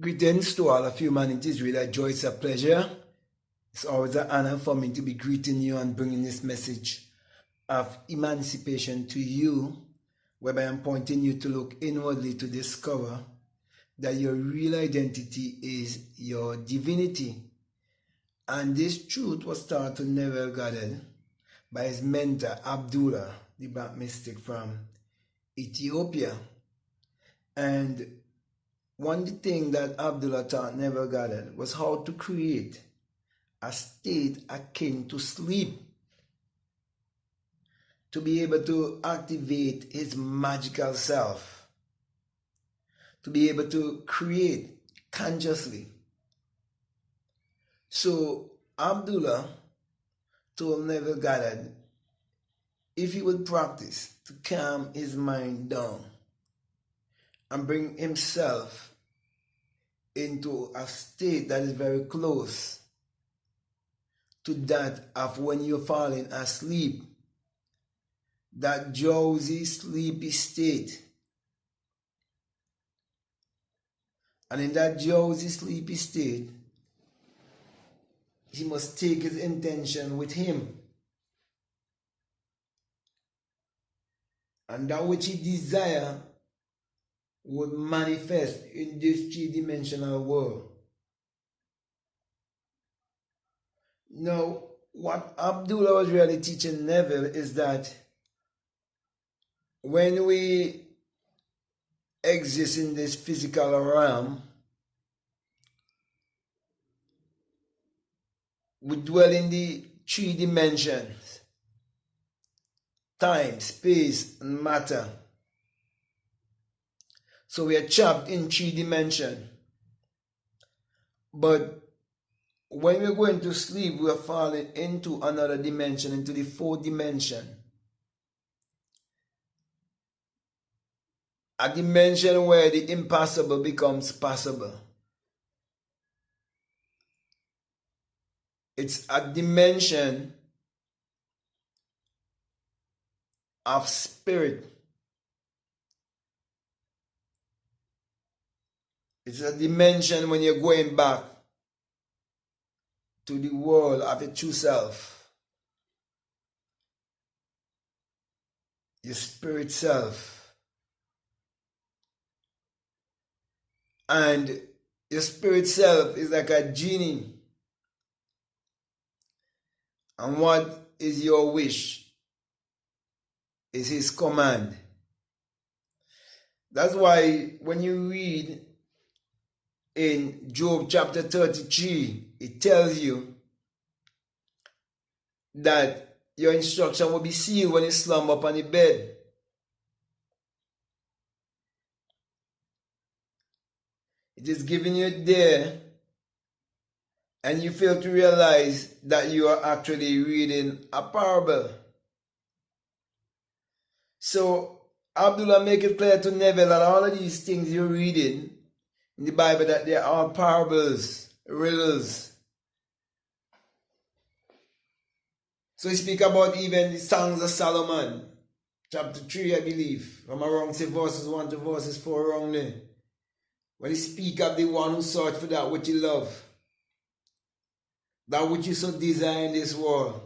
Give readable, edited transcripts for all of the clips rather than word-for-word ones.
Greetings to all of humanity. It's really a joy, it's a pleasure. It's always an honor for me to be greeting you and bringing this message of emancipation to you, whereby I'm pointing you to look inwardly to discover that your real identity is your divinity. And this truth was taught to Neville Goddard by his mentor, Abdullah, the black mystic from Ethiopia. And one thing that Abdullah taught Neville Goddard was how to create a state akin to sleep, to be able to activate his magical self, to be able to create consciously. So Abdullah told Neville Goddard if he would practice to calm his mind down and bring himself into a state that is very close to that of when you're falling asleep, that drowsy, sleepy state. And in that drowsy, sleepy state, he must take his intention with him. And that which he desires would manifest in this three-dimensional world. Now, what Abdullah was really teaching Neville is that when we exist in this physical realm, we dwell in the three dimensions: time, space, and matter. So we are trapped in three dimensions. But when we're going to sleep, we are falling into another dimension, into the fourth dimension. A dimension where the impossible becomes possible. It's a dimension of spirit. It's a dimension when you're going back to the world of your true self, your spirit self. And your spirit self is like a genie. And what is your wish is his command. That's why when you read in Job chapter 33, it tells you that your instruction will be sealed when you slumber upon the bed. It is giving you there, and you fail to realize that you are actually reading a parable. So Abdullah make it clear to Neville that all of these things you're reading in the Bible, that they are all parables, riddles. So he speak about even the Songs of Solomon, chapter 3, I believe, from around say verses 1 to verses 4 around there. When he speak of the one who search for that which he love, that which you so desire in this world.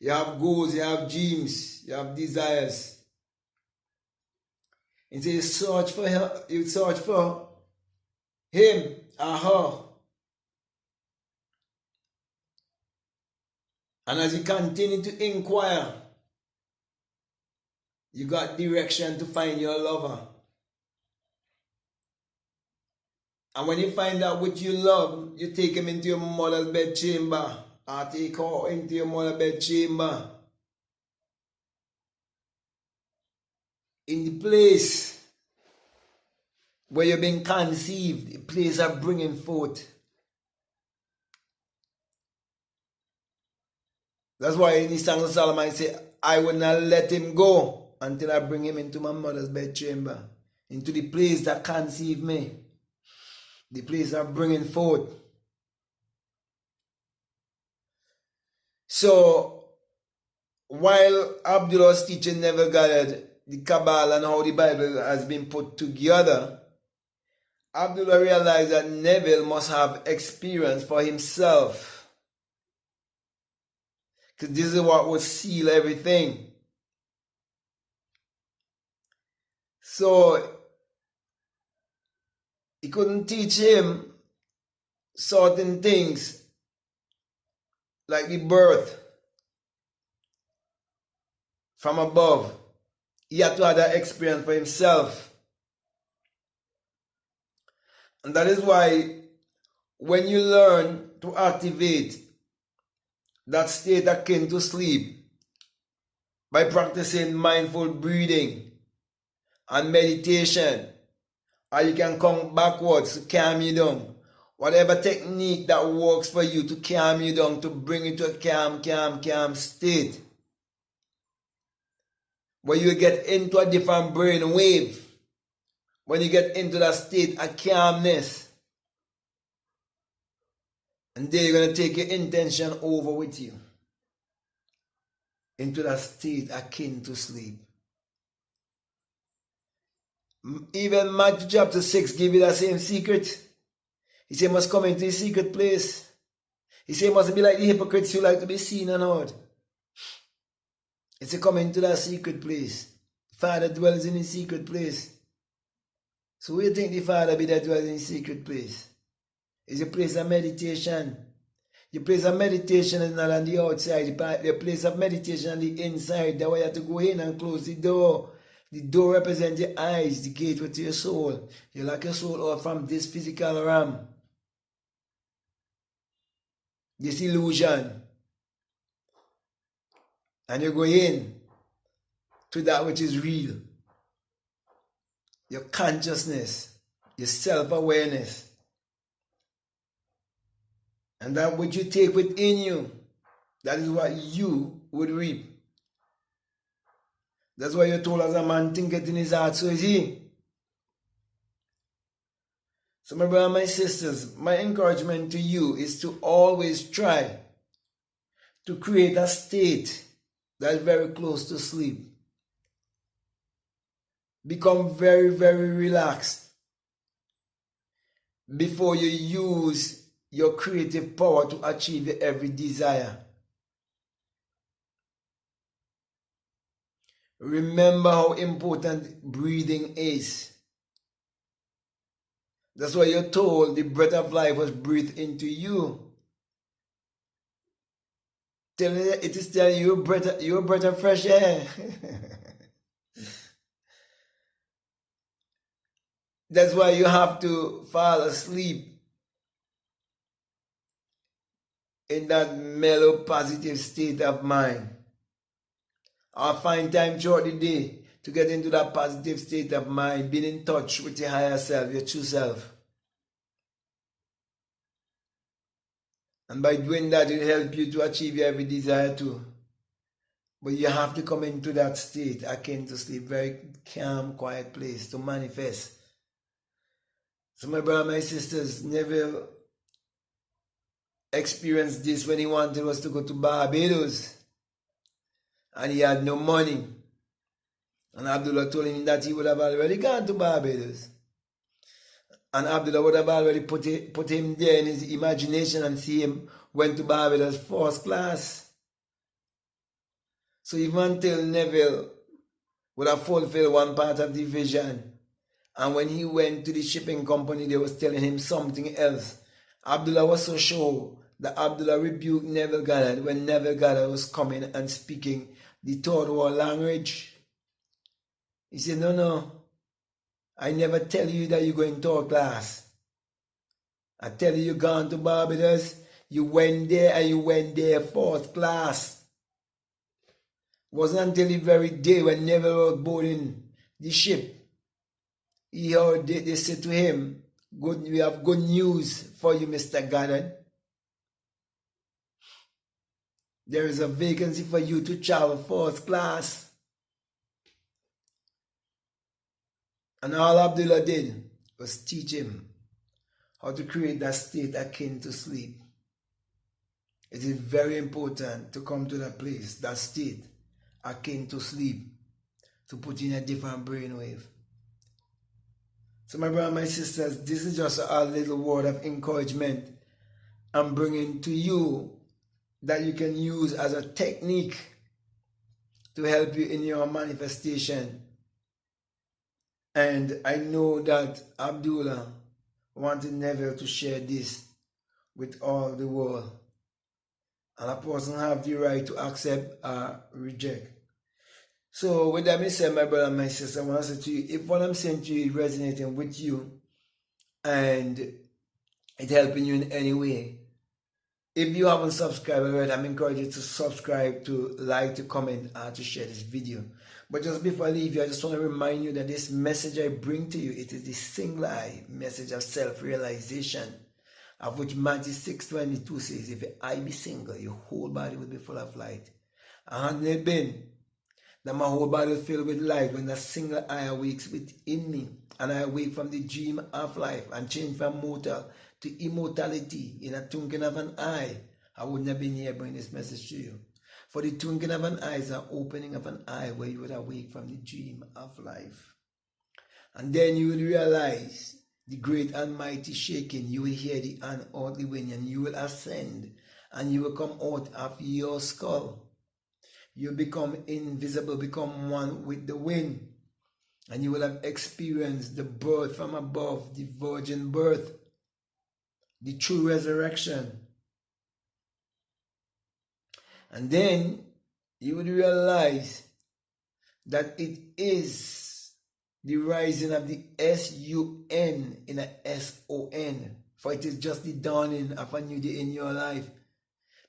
You have goals, you have dreams, you have desires. And so you search for him or her. And as you continue to inquire, you got direction to find your lover. And when you find out what you love, you take him into your mother's bedchamber, or take her into your mother's bedchamber. In the place where you've been conceived, the place of bringing forth. That's why in the Song of Solomon I say, I will not let him go until I bring him into my mother's bedchamber, into the place that conceived me, the place of bringing forth. So, while Abdullah was teaching Neville Goddard the Kabbalah and how the Bible has been put together, Abdullah realized that Neville must have experience for himself, because this is what would seal everything. So he couldn't teach him certain things like the birth from above. He had to have that experience for himself. And that is why when you learn to activate that state akin to sleep by practicing mindful breathing and meditation, or you can come backwards to calm you down. Whatever technique that works for you to calm you down, to bring you to a calm state, where you get into a different brain wave, when you get into that state of calmness, and then you're going to take your intention over with you into that state akin to sleep. Even Matthew chapter 6 give you that same secret. He said, must come into his secret place. He said, must be like the hypocrites who like to be seen and heard. He said, come into that secret place. Father dwells in his secret place. So where do you think the Father be that dwells in his secret place? It's a place of meditation. The place of meditation is not on the outside. The place of meditation on the inside. That's why you have to go in and close the door. The door represents your eyes, the gateway to your soul. You lock your soul out from this physical realm, this illusion, and you go in to that which is real. Your consciousness, your self-awareness, and that which you take within you, that is what you would reap. That's why you're told, as a man thinketh in his heart, so is he. So my brothers and my sisters, my encouragement to you is to always try to create a state that is very close to sleep. Become very, very relaxed before you use your creative power to achieve your every desire. Remember how important breathing is. That's why you're told the breath of life was breathed into you. It is telling you you're a breath of fresh air. That's why you have to fall asleep in that mellow, positive state of mind. Or find time throughout the day to get into that positive state of mind, being in touch with your higher self, your true self. And by doing that, it will help you to achieve your every desire too. But you have to come into that state, akin to sleep, very calm, quiet place to manifest. So my brother, my sisters, Neville experienced this when he wanted us to go to Barbados. And he had no money. And Abdullah told him that he would have already gone to Barbados. And Abdullah would have already put him there in his imagination and see him went to Barbados first class. So even until Neville would have fulfilled one part of the vision, and when he went to the shipping company, they was telling him something else. Abdullah was so sure that Abdullah rebuked Neville Goddard when Neville Goddard was coming and speaking the third world language. He said, no, I never tell you that you're going third class. I tell you, you're gone to Barbados, you went there and you went there fourth class. It wasn't until the very day when Neville was boarding the ship, he heard they said to him, we have good news for you, Mr. Goddard. There is a vacancy for you to travel first class. And all Abdullah did was teach him how to create that state akin to sleep. It is very important to come to that place, that state akin to sleep, to put in a different brainwave. So my brothers and my sisters, this is just a little word of encouragement I'm bringing to you that you can use as a technique to help you in your manifestation. And I know that Abdullah wanted Neville to share this with all the world. And a person have the right to accept or reject. So with that being said, my brother and my sister, I want to say to you, if what I'm saying to you is resonating with you and it's helping you in any way, if you haven't subscribed already, I'm encouraging you to subscribe, to like, to comment, and to share this video. But just before I leave you, I just want to remind you that this message I bring to you, it is the single message of self-realization, of which Matthew 6:22 says, if your eye be single, your whole body will be full of light. And had it been that my whole body was filled with light when that single eye awakes within me, and I awake from the dream of life and change from mortal to immortality in a twinkling of an eye, I wouldn't have been here bringing this message to you. For the twinkling of an eye is an opening of an eye where you would awake from the dream of life. And then you will realize the great and mighty shaking. You will hear the unearthly wind, and you will ascend, and you will come out of your skull. You become invisible, become one with the wind, and you will have experienced the birth from above, the virgin birth, the true resurrection. And then you will realize that it is the rising of the S-U-N in a S-O-N, for it is just the dawning of a new day in your life.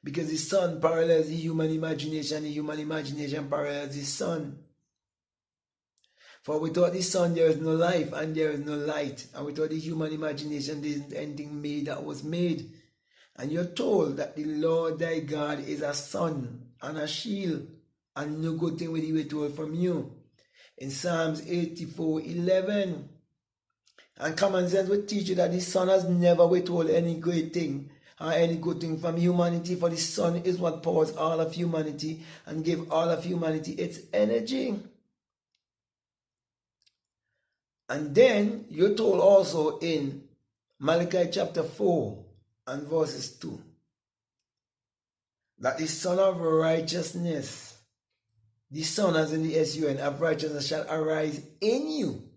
Because the sun parallels the human imagination, the human imagination parallels the sun. For without the sun there is no life and there is no light. And without the human imagination there isn't anything made that was made. And you're told that the Lord thy God is a sun and a shield, and no good thing will he withhold from you. In Psalms 84:11. And common sense will teach you that the sun has never withheld any great thing or any good thing from humanity, for the sun is what powers all of humanity and give all of humanity its energy. And then you're told also in Malachi chapter 4 and verses 2 that the Son of Righteousness, the Son as in the S-U-N of righteousness, shall arise in you,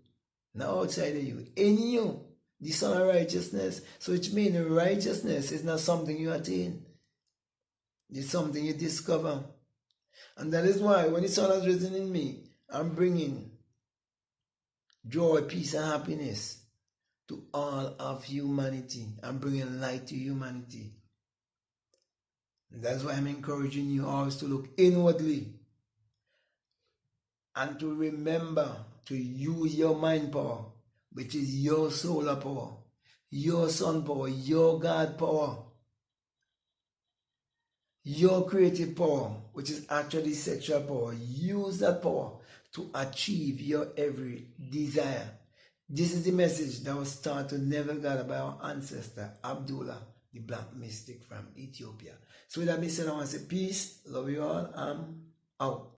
not outside of you, in you, the Son of Righteousness. So it means righteousness is not something you attain, it's something you discover. And that is why when the Son has risen in me, I'm bringing joy, peace, and happiness to all of humanity. I'm bringing light to humanity. And that's why I'm encouraging you always to look inwardly and to remember to use your mind power, which is your solar power, your sun power, your God power, your creative power, which is actually sexual power. Use that power to achieve your every desire. This is the message that was taught to Neville Goddard by our ancestor, Abdullah, the black mystic from Ethiopia. So with that being said, I want to say peace, love you all, I'm out.